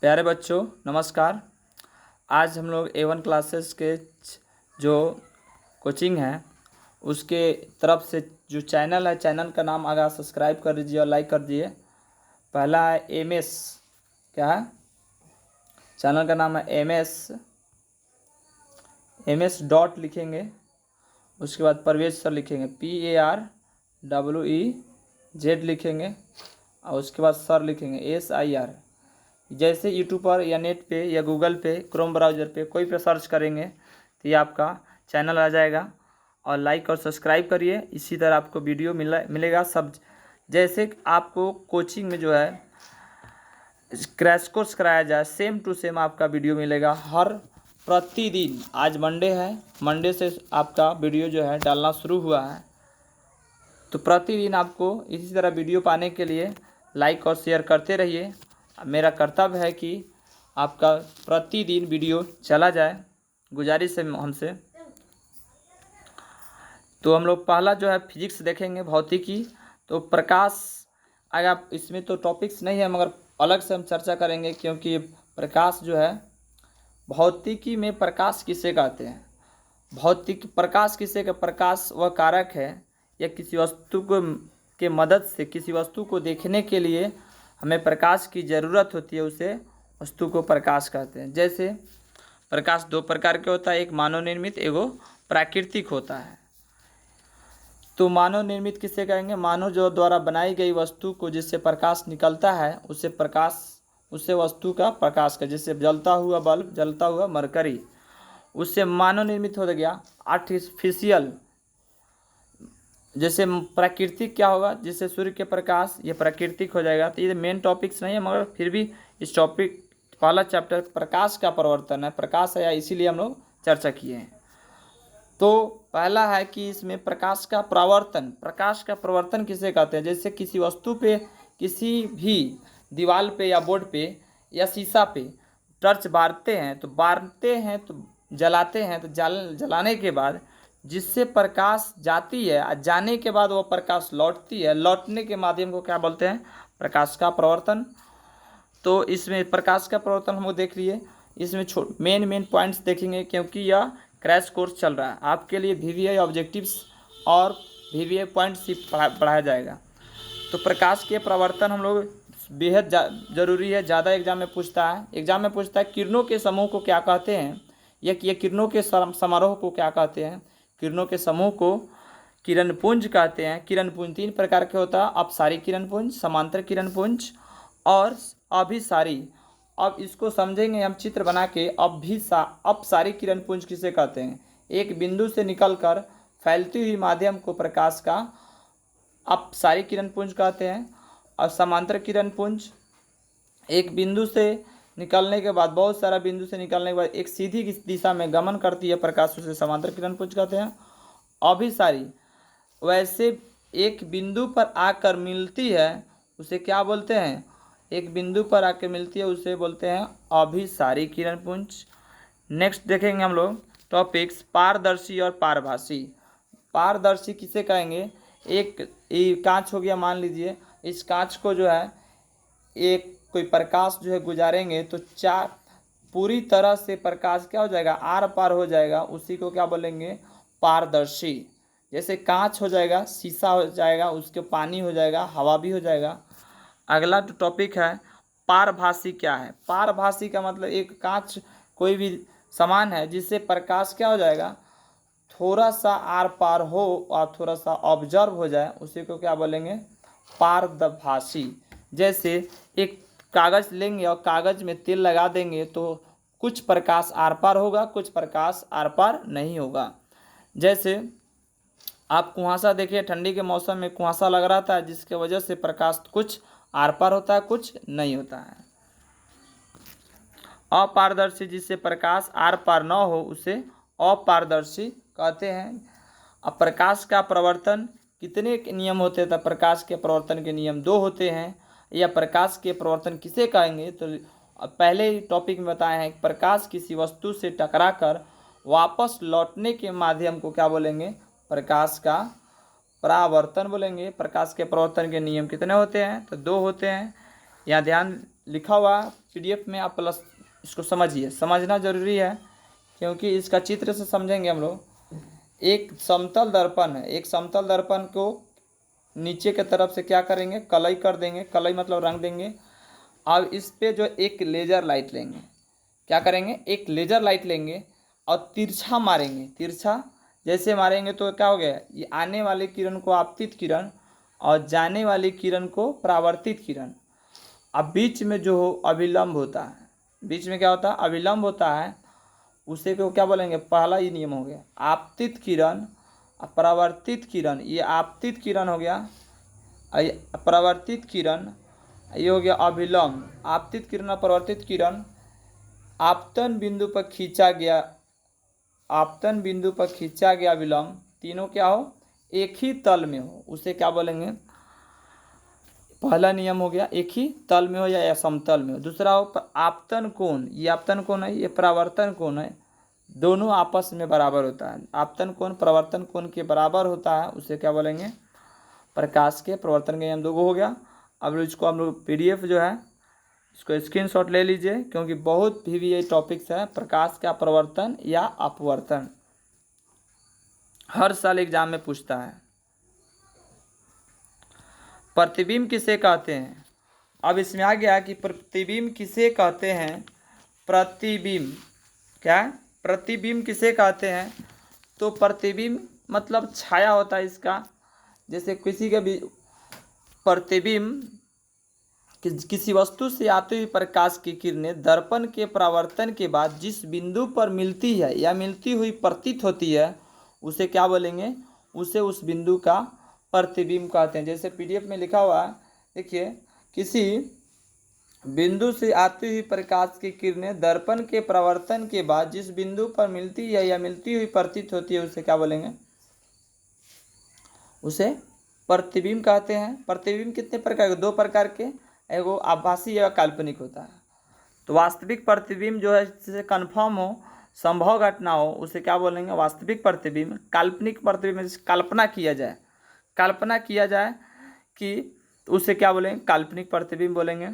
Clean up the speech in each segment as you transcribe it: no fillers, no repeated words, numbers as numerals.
प्यारे बच्चों नमस्कार। आज हम लोग A1 क्लासेस के जो कोचिंग है उसके तरफ से जो चैनल है, चैनल का नाम आगे सब्सक्राइब कर दीजिए और लाइक कर दीजिए। पहला है MS, क्या है चैनल का नाम है MS डॉट लिखेंगे, उसके बाद परवेज सर लिखेंगे PARWEZ लिखेंगे और उसके बाद सर लिखेंगे SIR। जैसे यूट्यूब पर या नेट पे या गूगल पे क्रोम ब्राउज़र पे कोई पे सर्च करेंगे तो ये आपका चैनल आ जाएगा और लाइक और सब्सक्राइब करिए। इसी तरह आपको वीडियो मिलेगा सब। जैसे आपको कोचिंग में जो है क्रैश कोर्स कराया जाए सेम टू सेम आपका वीडियो मिलेगा हर प्रतिदिन। आज मंडे है, मंडे से आपका वीडियो जो है डालना शुरू हुआ है, तो प्रतिदिन आपको इसी तरह वीडियो पाने के लिए लाइक और शेयर करते रहिए। मेरा कर्तव्य है कि आपका प्रतिदिन वीडियो चला जाए, गुजारिश है हमसे। तो हम लोग पहला जो है फिजिक्स देखेंगे, भौतिकी। तो प्रकाश, अगर आप इसमें तो टॉपिक्स नहीं है मगर अलग से हम चर्चा करेंगे, क्योंकि प्रकाश जो है भौतिकी में प्रकाश किसे कहते हैं। भौतिक प्रकाश किसे का, प्रकाश वह कारक है या किसी वस्तु को के मदद से किसी वस्तु को देखने के लिए हमें प्रकाश की ज़रूरत होती है, उसे वस्तु को प्रकाश कहते हैं। जैसे प्रकाश दो प्रकार के होता है, एक मानव निर्मित, एगो प्राकृतिक होता है। तो मानव निर्मित किसे कहेंगे, मानव जो द्वारा बनाई गई वस्तु को जिससे प्रकाश निकलता है उसे प्रकाश, उससे वस्तु का प्रकाश का, जैसे जलता हुआ बल्ब, जलता हुआ मरकरी, उससे मानव निर्मित हो गया। आर्टिफिशियल, जैसे प्राकृतिक क्या होगा, जिससे सूर्य के प्रकाश, ये प्राकृतिक हो जाएगा। तो ये मेन टॉपिक्स नहीं है मगर फिर भी इस टॉपिक पहला चैप्टर प्रकाश का प्रवर्तन है, प्रकाश है, इसीलिए हम लोग चर्चा किए हैं। तो पहला है कि इसमें प्रकाश का प्रवर्तन, प्रकाश का प्रवर्तन किसे कहते हैं। जैसे किसी वस्तु पे, किसी भी दीवार पे या बोर्ड पे या शीशा पे टर्च बारते हैं तो जलाते हैं, तो जलाने के बाद जिससे प्रकाश जाती है और जाने के बाद वो प्रकाश लौटती है, लौटने के माध्यम को क्या बोलते हैं, प्रकाश का प्रवर्तन। तो इसमें प्रकाश का प्रवर्तन हम लोग देख लिए। इसमें मेन पॉइंट्स देखेंगे, क्योंकि यह क्रैश कोर्स चल रहा है आपके लिए। VVI ऑब्जेक्टिव्स और VVI पॉइंट्स ही पढ़ाया जाएगा। तो प्रकाश के प्रवर्तन हम लोग बेहद ज़रूरी है, ज़्यादा एग्जाम में पूछता है। किरणों के समूह को क्या कहते हैं, ये किरणों के समारोह को क्या कहते हैं। किरणों के समूह को किरणपुंज कहते हैं। किरणपुंज 3 प्रकार के होता है, अपसारी किरणपुंज, समांतर किरणपुंज और अभिसारी। अब इसको समझेंगे हम चित्र बना के। अपसारी किरणपुंज किसे कहते हैं, एक बिंदु से निकलकर फैलती हुई माध्यम को प्रकाश का अपसारी किरणपुंज कहते हैं। और समांतर किरणपुंज एक बिंदु से निकलने के बाद, बहुत सारा बिंदु से निकलने के बाद एक सीधी दिशा में गमन करती है प्रकाश, उसे समांतर किरणपुंज कहते हैं। अभिसारी वैसे एक बिंदु पर आकर मिलती है, उसे क्या बोलते हैं, एक बिंदु पर आकर मिलती है उसे बोलते हैं अभिसारी किरणपुंज। नेक्स्ट देखेंगे हम लोग टॉपिक्स पारदर्शी और पारभासी। पारदर्शी किसे कहेंगे, एक कांच हो गया, मान लीजिए इस कांच को जो है एक कोई प्रकाश जो है गुजारेंगे तो पूरी तरह से प्रकाश क्या हो जाएगा, आर पार हो जाएगा, उसी को क्या बोलेंगे, पारदर्शी। जैसे कांच हो जाएगा, शीशा हो जाएगा, उसके पानी हो जाएगा, हवा भी हो जाएगा। अगला जो टॉपिक है पारभासी क्या है। पारभासी का मतलब एक कांच कोई भी सामान है जिससे प्रकाश क्या हो जाएगा, थोड़ा सा आर पार हो और थोड़ा सा ऑब्जर्व हो जाए, उसी को क्या बोलेंगे, पारदर्शी। जैसे एक कागज़ लेंगे और कागज़ में तेल लगा देंगे तो कुछ प्रकाश आर पार होगा, कुछ प्रकाश आर पार नहीं होगा। जैसे आप कुहासा देखिए, ठंडी के मौसम में कुहासा लग रहा था जिसके वजह से प्रकाश कुछ आर पार होता है, कुछ नहीं होता है। अपारदर्शी, जिससे प्रकाश आर पार न हो उसे अपारदर्शी कहते हैं। अब प्रकाश का प्रवर्तन कितने नियम होते हैं, तो प्रकाश के प्रवर्तन के नियम 2 होते हैं। या प्रकाश के प्रवर्तन किसे कहेंगे, तो पहले टॉपिक में बताए हैं, प्रकाश किसी वस्तु से टकराकर वापस लौटने के माध्यम को क्या बोलेंगे, प्रकाश का परावर्तन बोलेंगे। प्रकाश के प्रवर्तन के नियम कितने होते हैं, तो 2 होते हैं। यहाँ ध्यान लिखा हुआ PDF में आप प्लस इसको समझिए, समझना ज़रूरी है क्योंकि इसका चित्र से समझेंगे हम लोग। एक समतल दर्पण है, एक समतल दर्पण को नीचे के तरफ से क्या करेंगे, कलई कर देंगे, कलई मतलब रंग देंगे। अब इस पे जो एक लेज़र लाइट लेंगे, क्या करेंगे, एक लेज़र लाइट लेंगे और तिरछा मारेंगे। तिरछा जैसे मारेंगे तो क्या हो गया, ये आने वाली किरण को आपतित किरण और जाने वाली किरण को परावर्तित किरण। अब बीच में जो अभिलंब होता है, बीच में क्या होता है, अभिलंब होता है, उसे को क्या बोलेंगे, पहला ही नियम हो गया आपतित किरण परावर्तित किरण। ये आपतित किरण हो गया, परावर्तित किरण ये हो गया अभिलंब। आपतित किरण और परावर्तित किरण आपतन बिंदु पर खींचा गया, आपतन बिंदु पर खींचा गया विलंब तीनों क्या हो, एक ही तल में हो, उसे क्या बोलेंगे, पहला नियम हो गया एक ही तल में हो या समतल में हो। दूसरा हो आपतन कोण, ये आपतन कोण है, ये परावर्तन कोण है, दोनों आपस में बराबर होता है। आपतन कोण परावर्तन कोण के बराबर होता है, उसे क्या बोलेंगे, प्रकाश के प्रवर्तन के नियम। दो हो गया। अब इसको हम लोग PDF जो है इसको स्क्रीनशॉट ले लीजिए क्योंकि बहुत भी ये टॉपिक्स है, प्रकाश का प्रवर्तन या अपवर्तन, हर साल एग्जाम में पूछता है। प्रतिबिंब किसे कहते हैं, अब इसमें आ गया कि प्रतिबिंब किसे कहते हैं। प्रतिबिंब क्या है, प्रतिबिंब किसे कहते हैं, तो प्रतिबिंब मतलब छाया होता है इसका। जैसे किसी का भी प्रतिबिंब किसी वस्तु से आते हुए प्रकाश की किरणें दर्पण के परावर्तन के बाद जिस बिंदु पर मिलती है या मिलती हुई प्रतीत होती है उसे क्या बोलेंगे, उसे उस बिंदु का प्रतिबिंब कहते हैं। जैसे PDF में लिखा हुआ है, देखिए, किसी बिंदु से आती हुई प्रकाश की किरणें दर्पण के परावर्तन के बाद जिस बिंदु पर मिलती है या मिलती हुई प्रतीत होती है उसे क्या बोलेंगे, उसे प्रतिबिंब कहते हैं। प्रतिबिंब कितने प्रकार के, दो प्रकार के, एगो आभासी या काल्पनिक होता है। तो वास्तविक प्रतिबिंब जो है जिससे कन्फर्म हो, संभव घटना हो, उसे क्या बोलेंगे, वास्तविक प्रतिबिंब। काल्पनिक प्रतिबिंब जिसे कल्पना किया जाए, कल्पना किया जाए कि तो उसे क्या बोलेंगे, काल्पनिक प्रतिबिंब बोलेंगे।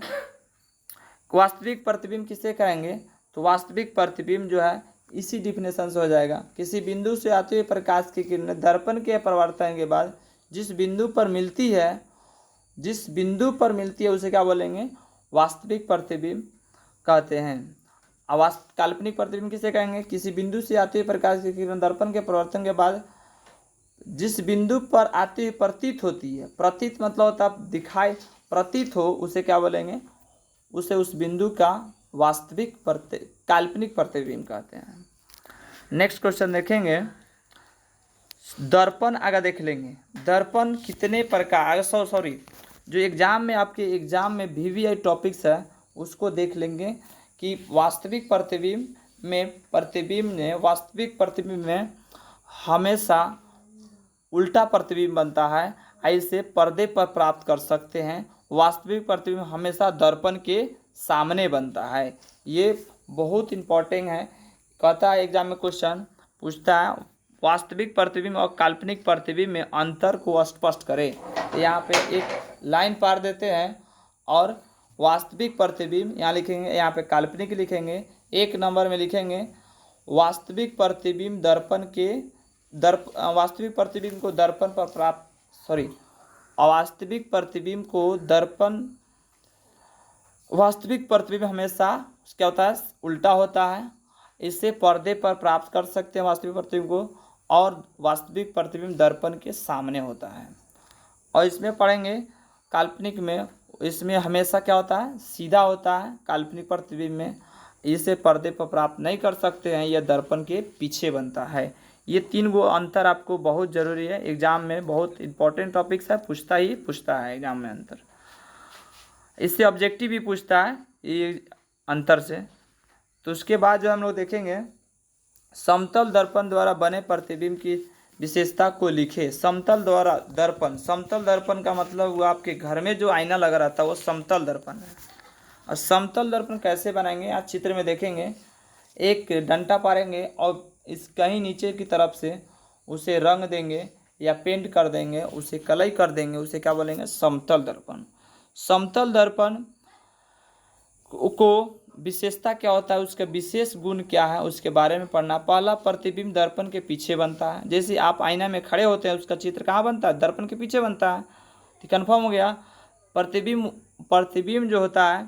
वास्तविक प्रतिबिंब किसे कहेंगे, तो वास्तविक प्रतिबिंब जो है इसी डिफिनेशन से हो जाएगा, किसी बिंदु से आते हुए प्रकाश की किरणें दर्पण के परावर्तन के बाद जिस बिंदु पर मिलती है, जिस बिंदु पर मिलती है उसे क्या बोलेंगे, वास्तविक प्रतिबिंब कहते हैं। अब काल्पनिक प्रतिबिंब किसे कहेंगे, किसी बिंदु से आती हुई प्रकाश की किरण दर्पण के परावर्तन के बाद जिस बिंदु पर आती हुई प्रतीत होती है, प्रतीत मतलब होता है दिखाई, प्रतीत हो, उसे क्या बोलेंगे, उसे उस बिंदु का वास्तविक काल्पनिक प्रतिबिंब कहते हैं। नेक्स्ट क्वेश्चन देखेंगे, दर्पण आगे देख लेंगे। दर्पण कितने प्रकार, सॉरी जो एग्जाम में आपके एग्जाम में VVI टॉपिक्स है उसको देख लेंगे कि वास्तविक प्रतिबिंब में, प्रतिबिंब ने वास्तविक प्रतिबिंब में हमेशा उल्टा प्रतिबिंब बनता है, ऐसे पर्दे पर प्राप्त कर सकते हैं। वास्तविक प्रतिबिंब हमेशा दर्पण के सामने बनता है। ये बहुत इम्पोर्टेंट है, कहता है एग्जाम में क्वेश्चन पूछता है वास्तविक प्रतिबिंब और काल्पनिक प्रतिबिंब में अंतर को स्पष्ट करें। तो यहाँ पे एक लाइन पार देते हैं और वास्तविक प्रतिबिंब यहाँ लिखेंगे, यहाँ पे काल्पनिक लिखेंगे, एक नंबर में लिखेंगे वास्तविक प्रतिबिंब दर्पण के वास्तविक प्रतिबिंब को दर्पण पर प्राप्त अवास्तविक प्रतिबिंब को दर्पण, वास्तविक प्रतिबिंब हमेशा क्या होता है, उल्टा होता है, इससे पर्दे पर प्राप्त कर सकते हैं वास्तविक प्रतिबिंब को, और वास्तविक प्रतिबिंब दर्पण के सामने होता है। और इसमें पढ़ेंगे काल्पनिक में, इसमें हमेशा क्या होता है, सीधा होता है काल्पनिक प्रतिबिंब में, इसे पर्दे पर प्राप्त नहीं कर सकते हैं, यह दर्पण के पीछे बनता है। ये 3 गो अंतर आपको बहुत ज़रूरी है, एग्जाम में बहुत इंपॉर्टेंट टॉपिक्स है, पूछता है एग्जाम में अंतर, इससे ऑब्जेक्टिव भी पूछता है ये अंतर से। तो उसके बाद जो हम लोग देखेंगे समतल दर्पण द्वारा बने प्रतिबिंब की विशेषता को लिखे। समतल द्वारा दर्पण, समतल दर्पण का मतलब हुआ आपके घर में जो आईना लगा रहता है वो समतल दर्पण है। और समतल दर्पण कैसे बनाएंगे, आज चित्र में देखेंगे, एक डंटा पारेंगे और इस कहीं नीचे की तरफ से उसे रंग देंगे या पेंट कर देंगे, उसे कलई कर देंगे, उसे क्या बोलेंगे, समतल दर्पण। समतल दर्पण को विशेषता क्या होता है, उसका विशेष गुण क्या है, उसके बारे में पढ़ना। पहला, प्रतिबिंब दर्पण के पीछे बनता है। जैसे आप आईना में खड़े होते हैं, उसका चित्र कहाँ बनता है, दर्पण के पीछे बनता है। तो कंफर्म हो गया। प्रतिबिंब प्रतिबिंब जो होता है,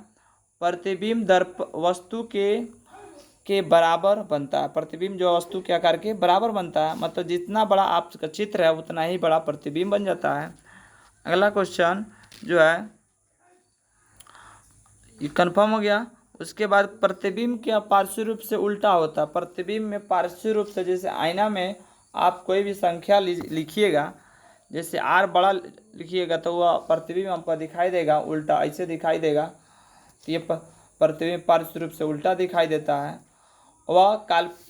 प्रतिबिंब दर्प वस्तु के बराबर बनता है। प्रतिबिंब जो वस्तु के आकार के बराबर बनता है, मतलब जितना बड़ा आपका चित्र है उतना ही बड़ा प्रतिबिंब बन जाता है। अगला क्वेश्चन जो है ये कंफर्म हो गया। उसके बाद प्रतिबिंब क्या पार्श्व रूप से उल्टा होता है। प्रतिबिंब में पार्श्व रूप से, जैसे आईना में आप कोई भी संख्या लिखिएगा, जैसे R बड़ा लिखिएगा तो वह प्रतिबिंब आपको दिखाई देगा उल्टा, ऐसे दिखाई देगा। तो ये प्रतिबिंब पार्श्व रूप से उल्टा दिखाई देता है।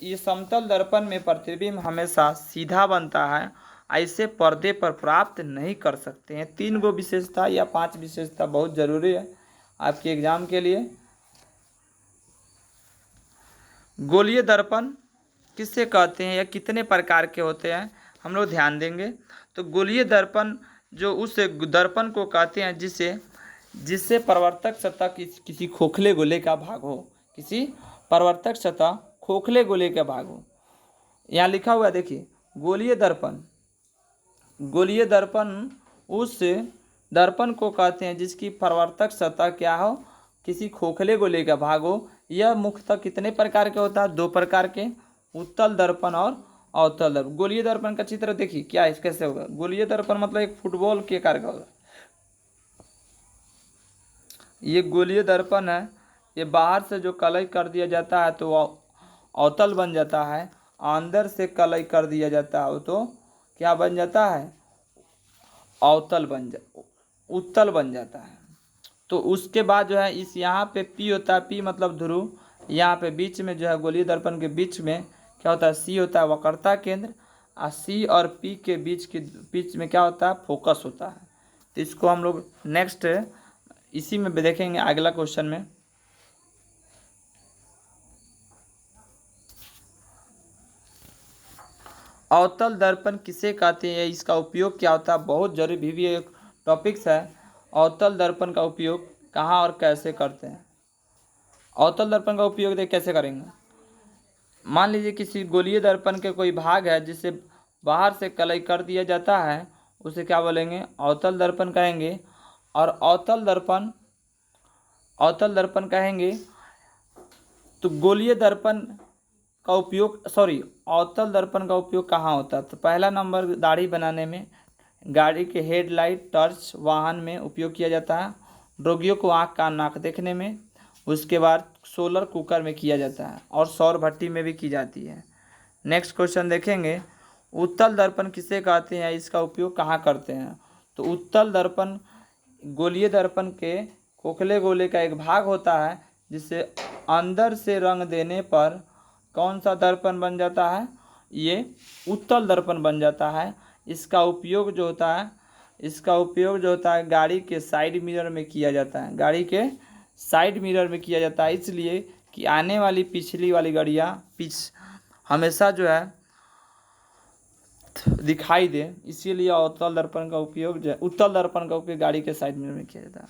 ये समतल दर्पण में प्रतिबिंब हमेशा सीधा बनता है, ऐसे पर्दे पर प्राप्त नहीं कर सकते हैं। 3 गो विशेषता या 5 विशेषता बहुत ज़रूरी है आपके एग्जाम के लिए। गोलीय दर्पण किससे कहते हैं या कितने प्रकार के होते हैं, हम लोग ध्यान देंगे। तो गोलीय दर्पण जो उस दर्पण को कहते हैं जिससे परावर्तक सतह किसी खोखले गोले का भाग हो, किसी परावर्तक सतह खोखले गोले का भाग हो। यहाँ लिखा हुआ है देखिए, गोलीय दर्पण उस दर्पण को कहते हैं जिसकी परावर्तक सतह क्या हो, किसी खोखले गोले का भाग हो। यह मुख्यतः कितने प्रकार के होता है, 2 प्रकार के, उत्तल दर्पण और अवतल दर्पण। गोलीय दर्पण का चित्र देखिए क्या है, कैसे होगा। गोलीय दर्पण मतलब एक फुटबॉल के आकार का होगा। ये गोलीय दर्पण है, ये बाहर से जो कलई कर दिया जाता है तो अवतल बन जाता है, अंदर से कलई कर दिया जाता है तो क्या बन जाता है, उत्तल बन जाता है। तो उसके बाद जो है इस यहाँ पे P होता है, P मतलब ध्रुव। यहाँ पे बीच में जो है गोलीय दर्पण के बीच में क्या होता है, C होता है वक्रता केंद्र, और C और P के बीच में क्या होता है, फोकस होता है। तो इसको हम लोग नेक्स्ट इसी में देखेंगे अगला क्वेश्चन में। अवतल दर्पण किसे कहते हैं, इसका उपयोग क्या होता है, बहुत जरूरी भी एक टॉपिक्स है। अवतल दर्पण का उपयोग कहाँ और कैसे करते हैं। अवतल दर्पण का उपयोग देख कैसे करेंगे। मान लीजिए किसी गोलीय दर्पण के कोई भाग है जिसे बाहर से कलई कर दिया जाता है, उसे क्या बोलेंगे, अवतल दर्पण कहेंगे। और अवतल दर्पण कहेंगे। तो गोलीय दर्पण का उपयोग अवतल दर्पण का उपयोग कहाँ होता है। तो पहला नंबर दाढ़ी बनाने में, गाड़ी के हेडलाइट, टॉर्च, वाहन में उपयोग किया जाता है, रोगियों को आँख कान नाक देखने में, उसके बाद सोलर कुकर में किया जाता है और सौर भट्टी में भी की जाती है। नेक्स्ट क्वेश्चन देखेंगे, उत्तल दर्पण किसे कहते हैं, इसका उपयोग कहाँ करते हैं। तो उत्तल दर्पण गोलीय दर्पण के खोखले गोले का एक भाग होता है जिसे अंदर से रंग देने पर कौन सा दर्पण बन जाता है, ये उत्तल दर्पण बन जाता है। इसका उपयोग जो होता है गाड़ी के साइड मिरर में किया जाता है, इसलिए कि आने वाली पिछली वाली गाड़ियाँ हमेशा जो है दिखाई दे, इसीलिए उत्तल दर्पण का उपयोग गाड़ी के साइड मिरर में किया जाता है।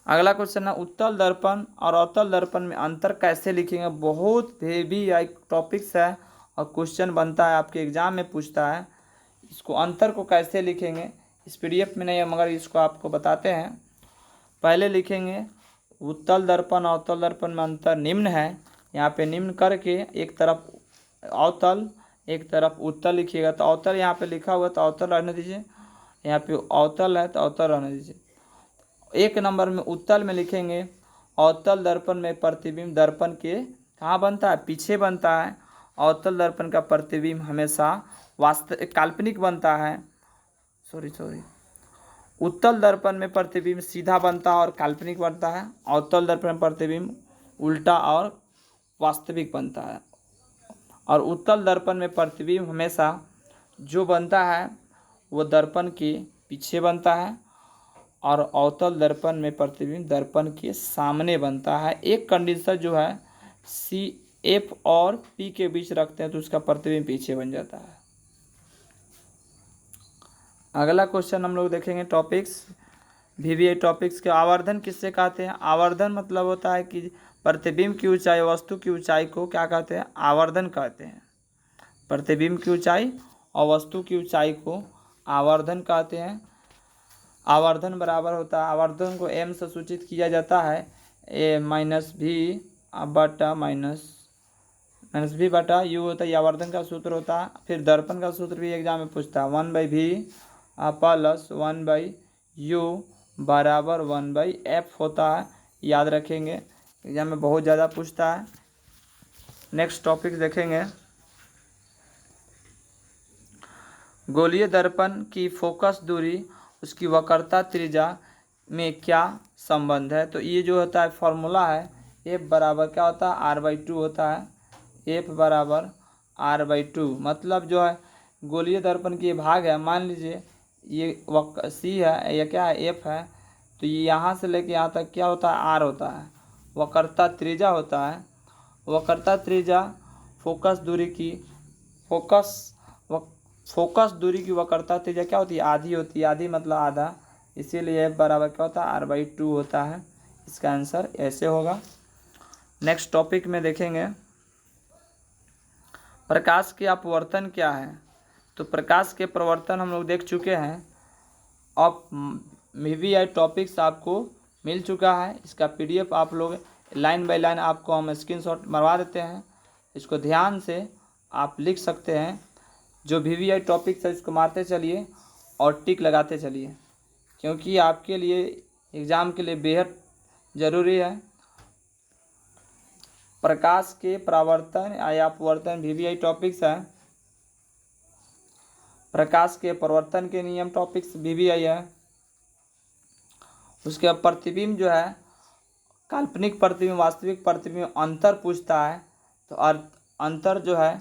अगला क्वेश्चन है, उत्तल दर्पण और अवतल दर्पण में अंतर कैसे लिखेंगे। बहुत हेवी एक टॉपिक्स है और क्वेश्चन बनता है, आपके एग्जाम में पूछता है। इसको अंतर को कैसे लिखेंगे, इस PDF में नहीं है मगर इसको आपको बताते हैं। पहले लिखेंगे उत्तल दर्पण अवतल दर्पण में अंतर निम्न है। यहाँ पे निम्न करके एक तरफ अवतल एक तरफ उत्तल लिखिएगा। तो अवतल यहाँ पे लिखा हुआ तो अवतल रहने दीजिए, यहाँ पे अवतल है तो अवतल रहने दीजिए। 1 नंबर में उत्तल में लिखेंगे, अवतल दर्पण में प्रतिबिंब दर्पण के कहाँ बनता है, पीछे बनता है। अवतल दर्पण का प्रतिबिंब हमेशा काल्पनिक बनता है। उत्तल दर्पण में प्रतिबिंब सीधा बनता है और काल्पनिक बनता है। अवतल दर्पण में प्रतिबिंब उल्टा और वास्तविक बनता है। और उत्तल दर्पण में प्रतिबिंब हमेशा जो बनता है वो दर्पण के पीछे बनता है, और अवतल दर्पण में प्रतिबिंब दर्पण के सामने बनता है। एक कंडीशन जो है CF और P के बीच रखते हैं तो उसका प्रतिबिंब पीछे बन जाता है। अगला क्वेश्चन हम लोग देखेंगे टॉपिक्स VVI टॉपिक्स के आवर्धन किससे कहते हैं? आवर्धन मतलब होता है कि प्रतिबिंब की ऊंचाई, वस्तु की ऊंचाई को क्या कहते हैं? आवर्धन कहते हैं। प्रतिबिंब की ऊंचाई और वस्तु की ऊंचाई को आवर्धन कहते हैं। आवर्धन बराबर होता है, आवर्धन को m से सूचित किया जाता है a माइनस भी बटा माइनस भी बटा u होता है, ये आवर्धन का सूत्र होता है। फिर दर्पण का सूत्र भी एग्जाम में पूछता है, 1/v प्लस 1/u बराबर 1/f होता है, याद रखेंगे, एग्जाम में बहुत ज़्यादा पूछता है। नेक्स्ट टॉपिक देखेंगे, गोलीय दर्पण की फोकस दूरी उसकी वक्रता त्रिज्या में क्या संबंध है? तो ये जो होता है फॉर्मूला है, f बराबर क्या होता है? r/2 होता है। f बराबर r/2 मतलब जो है गोलीय दर्पण की भाग है, मान लीजिए ये c है, यह क्या है? f है। तो ये यहाँ से लेके यहाँ तक क्या होता है? r होता है। वक्रता त्रिज्या होता है। वक्रता त्रिज्या फोकस दूरी की फोकस दूरी की वक्रता त्रिज्या क्या होती है? आधी होती है। आधी मतलब आधा, इसीलिए f बराबर क्या होता है? r/2 होता है। इसका आंसर ऐसे होगा। नेक्स्ट टॉपिक में देखेंगे, प्रकाश के अपवर्तन क्या है? तो प्रकाश के प्रवर्तन हम लोग देख चुके हैं। अब VVI टॉपिक्स आपको मिल चुका है, इसका PDF आप लोग लाइन बाय लाइन आपको हम स्क्रीनशॉट मरवा देते हैं, इसको ध्यान से आप लिख सकते हैं। जो VVI टॉपिक्स है इसको मारते चलिए और टिक लगाते चलिए, क्योंकि आपके लिए एग्ज़ाम के लिए बेहद ज़रूरी है। प्रकाश के परावर्तन या अपवर्तन VVI टॉपिक्स है। प्रकाश के परावर्तन के नियम टॉपिक्स VVI है। उसके बाद प्रतिबिंब जो है, काल्पनिक प्रतिबिंब वास्तविक प्रतिबिंब अंतर पूछता है, तो अंतर जो है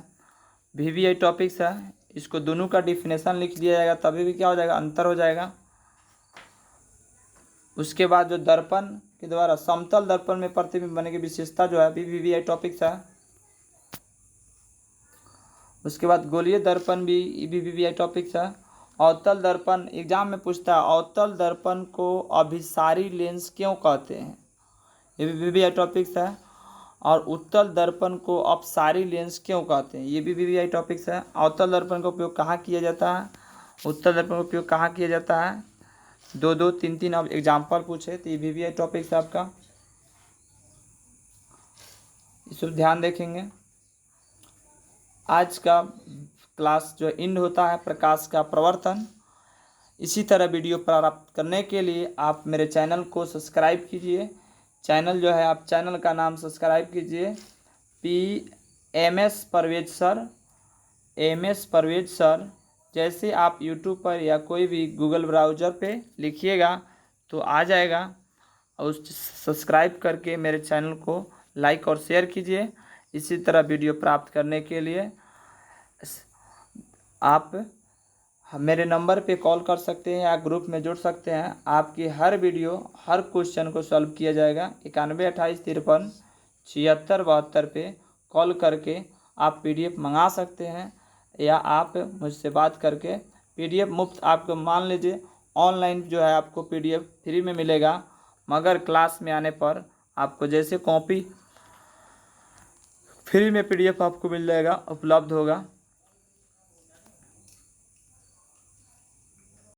VVI टॉपिक्स है। इसको दोनों का डिफिनेशन लिख दिया जाएगा, तभी भी क्या हो जाएगा? अंतर हो जाएगा। उसके बाद जो दर्पण के द्वारा समतल दर्पण में प्रतिबिंब बनने की विशेषता जो है VVI टॉपिक्स है। उसके बाद गोलीय दर्पण भी VVI टॉपिक्स है। अवतल दर्पण एग्जाम में पूछता है, अवतल दर्पण को अभिसारी लेंस क्यों कहते हैं? ये भी VVI टॉपिक्स है। और उत्तल दर्पण को अपसारी लेंस क्यों कहते हैं? ये भी VVI टॉपिक्स है। अवतल दर्पण का उपयोग कहाँ किया जाता है? उत्तल दर्पण का उपयोग कहाँ किया जाता है? 2-2, 3-3 अब एग्जाम्पल पूछे, तो ये VVI टॉपिक्स है आपका, इस पर ध्यान देखेंगे। आज का क्लास जो एंड होता है प्रकाश का प्रवर्तन। इसी तरह वीडियो प्राप्त करने के लिए आप मेरे चैनल को सब्सक्राइब कीजिए। चैनल जो है, आप चैनल का नाम सब्सक्राइब कीजिए, MS Parvez sir, MS Parvez sir. जैसे आप यूट्यूब पर या कोई भी गूगल ब्राउज़र पे लिखिएगा तो आ जाएगा। और उस सब्सक्राइब करके मेरे चैनल को लाइक और शेयर कीजिए। इसी तरह वीडियो प्राप्त करने के लिए आप मेरे नंबर पे कॉल कर सकते हैं या ग्रुप में जुड़ सकते हैं। आपकी हर वीडियो, हर क्वेश्चन को सॉल्व किया जाएगा। 91 28 53 76 72 पे कॉल करके आप PDF मंगा सकते हैं, या आप मुझसे बात करके PDF मुफ्त आपको, मान लीजिए ऑनलाइन जो है आपको PDF फ्री में मिलेगा, मगर क्लास में आने पर आपको जैसे कॉपी फ्री में PDF आपको मिल जाएगा, उपलब्ध होगा।